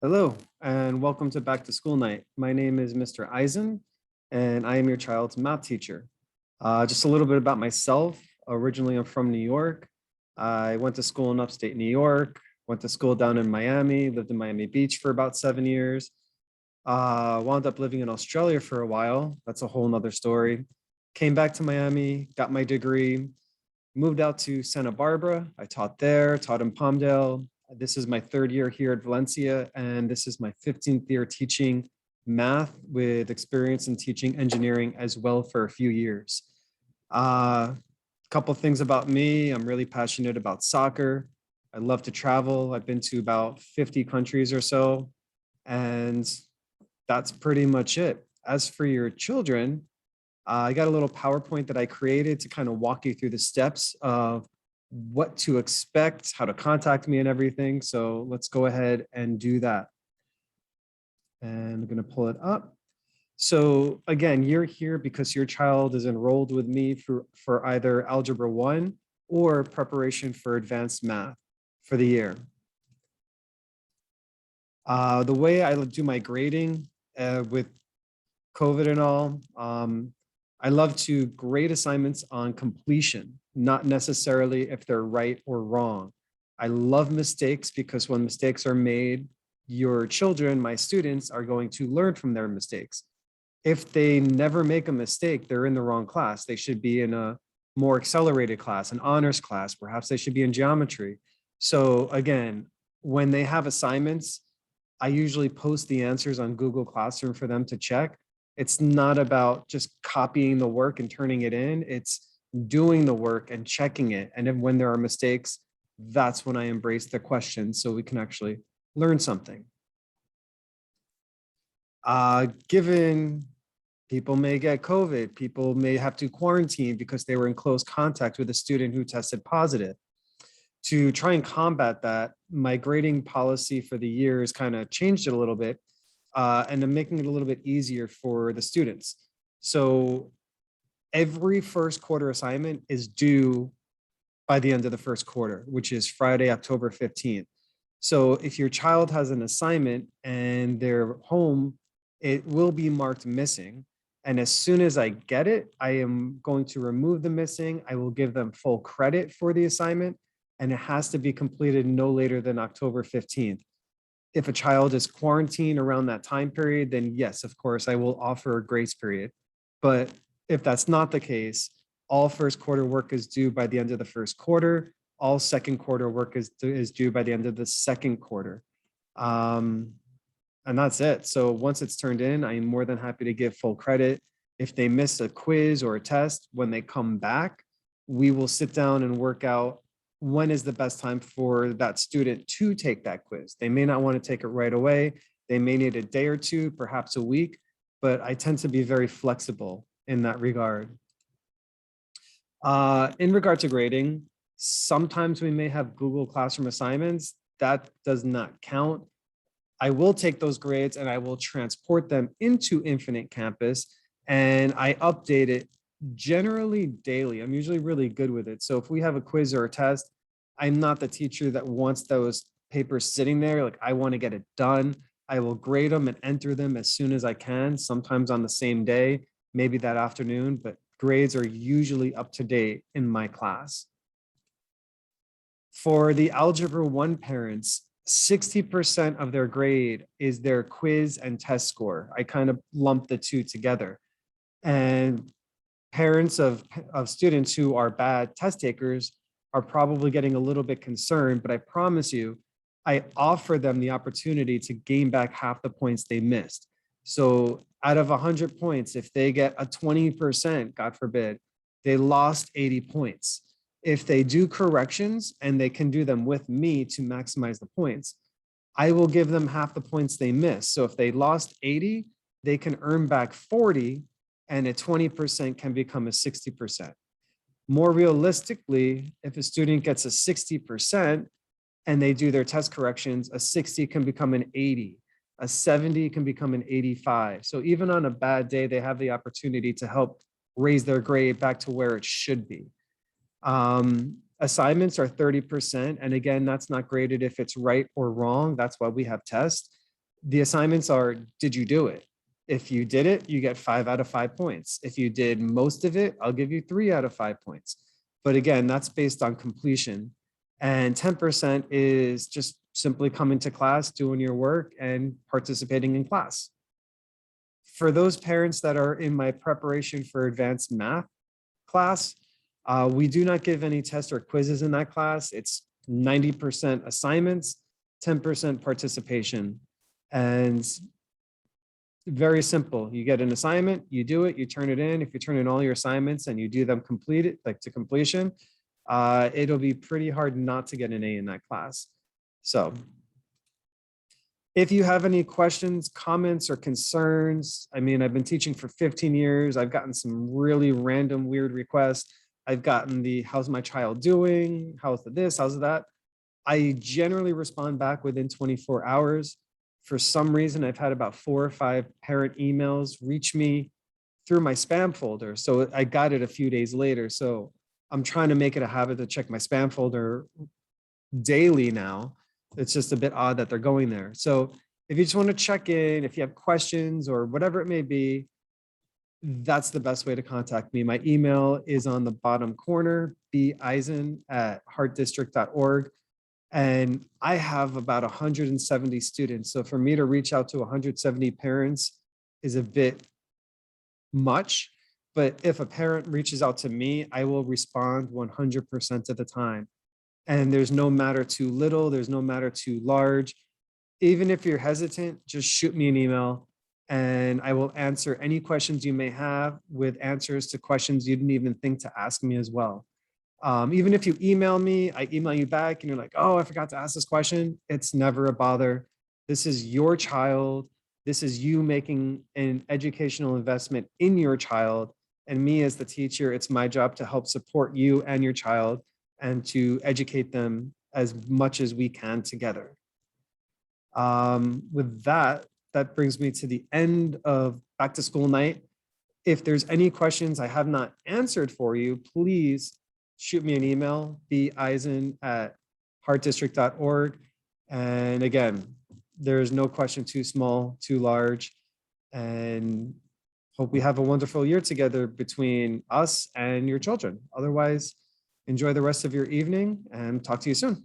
Hello, and welcome to Back to School Night. My name is Mr. Eisen, and I am your child's math teacher. Just a little bit about myself. Originally, I'm from New York. I went to school in upstate New York, went to school down in Miami, lived in Miami Beach for about 7 years. Wound up living in Australia for a while. That's a whole nother story. Came back to Miami, got my degree, moved out to Santa Barbara. I taught there, taught in Palmdale. This is my third year here at Valencia, and this is my 15th year teaching math with experience in teaching engineering as well for a few years. A couple things about me. I'm really passionate about soccer. I love to travel. I've been to about 50 countries or so, and that's pretty much it. As for your children, I got a little PowerPoint that I created to kind of walk you through the steps of what to expect, how to contact me and everything. So let's go ahead and do that. And I'm going to pull it up. So again, you're here because your child is enrolled with me for either Algebra 1 or preparation for advanced math for the year. The way I do my grading with COVID and all, I love to grade assignments on completion, not necessarily if they're right or wrong. I love mistakes because when mistakes are made, your children, my students, are going to learn from their mistakes. If they never make a mistake, they're in the wrong class. They should be in a more accelerated class, an honors class. Perhaps they should be in geometry. So again, when they have assignments, I usually post the answers on Google Classroom for them to check. It's not about just copying the work and turning it in. It's doing the work and checking it. And then when there are mistakes, that's when I embrace the questions so we can actually learn something. Given people may get COVID, people may have to quarantine because they were in close contact with a student who tested positive. To try and combat that, my grading policy for the year has kind of changed it a little bit. And I'm making it a little bit easier for the students. So every first quarter assignment is due by the end of the first quarter, which is Friday, October 15th. So if your child has an assignment and they're home, it will be marked missing. And as soon as I get it, I am going to remove the missing. I will give them full credit for the assignment, and it has to be completed no later than October 15th. If a child is quarantined around that time period, then yes, of course, I will offer a grace period. But if that's not the case, all first quarter work is due by the end of the first quarter. All second quarter work is due by the end of the second quarter. And that's it. So once it's turned in, I am more than happy to give full credit. If they miss a quiz or a test, when they come back, we will sit down and work out when is the best time for that student to take that quiz. They may not want to take it right away. They may need a day or two, perhaps a week, but I tend to be very flexible in that regard. In regard to grading, sometimes we may have Google Classroom assignments. That does not count. I will take those grades and I will transport them into Infinite Campus, and I update it generally daily. I'm usually really good with it. So if we have a quiz or a test, I'm not the teacher that wants those papers sitting there. Like, I want to get it done. I will grade them and enter them as soon as I can, sometimes on the same day, maybe that afternoon, but grades are usually up to date in my class. For the Algebra 1 parents, 60% of their grade is their quiz and test score. I kind of lump the two together. And parents of students who are bad test takers are probably getting a little bit concerned, but I promise you, I offer them the opportunity to gain back half the points they missed. So out of 100 points, if they get a 20%, God forbid, they lost 80 points. If they do corrections and they can do them with me to maximize the points, I will give them half the points they missed. So if they lost 80, they can earn back 40, and a 20% can become a 60%. More realistically, if a student gets a 60% and they do their test corrections, a 60 can become an 80, a 70 can become an 85. So even on a bad day, they have the opportunity to help raise their grade back to where it should be. Assignments are 30%. And again, that's not graded if it's right or wrong. That's why we have tests. The assignments are, did you do it? If you did it, you get 5 out of 5 points. If you did most of it, I'll give you 3 out of 5 points. But again, that's based on completion. And 10% is just simply coming to class, doing your work, and participating in class. For those parents that are in my preparation for advanced math class, we do not give any tests or quizzes in that class. It's 90% assignments, 10% participation. And very simple. You get an assignment, you do it, you turn it in. If you turn in all your assignments and you do them completed, like to completion, it'll be pretty hard not to get an A in that class. So if you have any questions, comments, or concerns, I mean, I've been teaching for 15 years. I've gotten some really random, weird requests. I've gotten the, how's my child doing? How's this? How's that? I generally respond back within 24 hours. For some reason, I've had about 4 or 5 parent emails reach me through my spam folder. So I got it a few days later. So I'm trying to make it a habit to check my spam folder daily now. It's just a bit odd that they're going there. So if you just want to check in, if you have questions or whatever it may be, that's the best way to contact me. My email is on the bottom corner, beisen@heartdistrict.org. And I have about 170 students. So for me to reach out to 170 parents is a bit much. But if a parent reaches out to me, I will respond 100% of the time. And there's no matter too little, there's no matter too large. Even if you're hesitant, just shoot me an email and I will answer any questions you may have with answers to questions you didn't even think to ask me as well. Even if you email me, I email you back and you're like, oh, I forgot to ask this question. It's never a bother. This is your child. This is you making an educational investment in your child. And me as the teacher, it's my job to help support you and your child and to educate them as much as we can together. With that, that brings me to the end of back to school night. If there's any questions I have not answered for you, please shoot me an email, beisen@heartdistrict.org. And again, there is no question too small, too large, and hope we have a wonderful year together between us and your children. Otherwise, enjoy the rest of your evening and talk to you soon.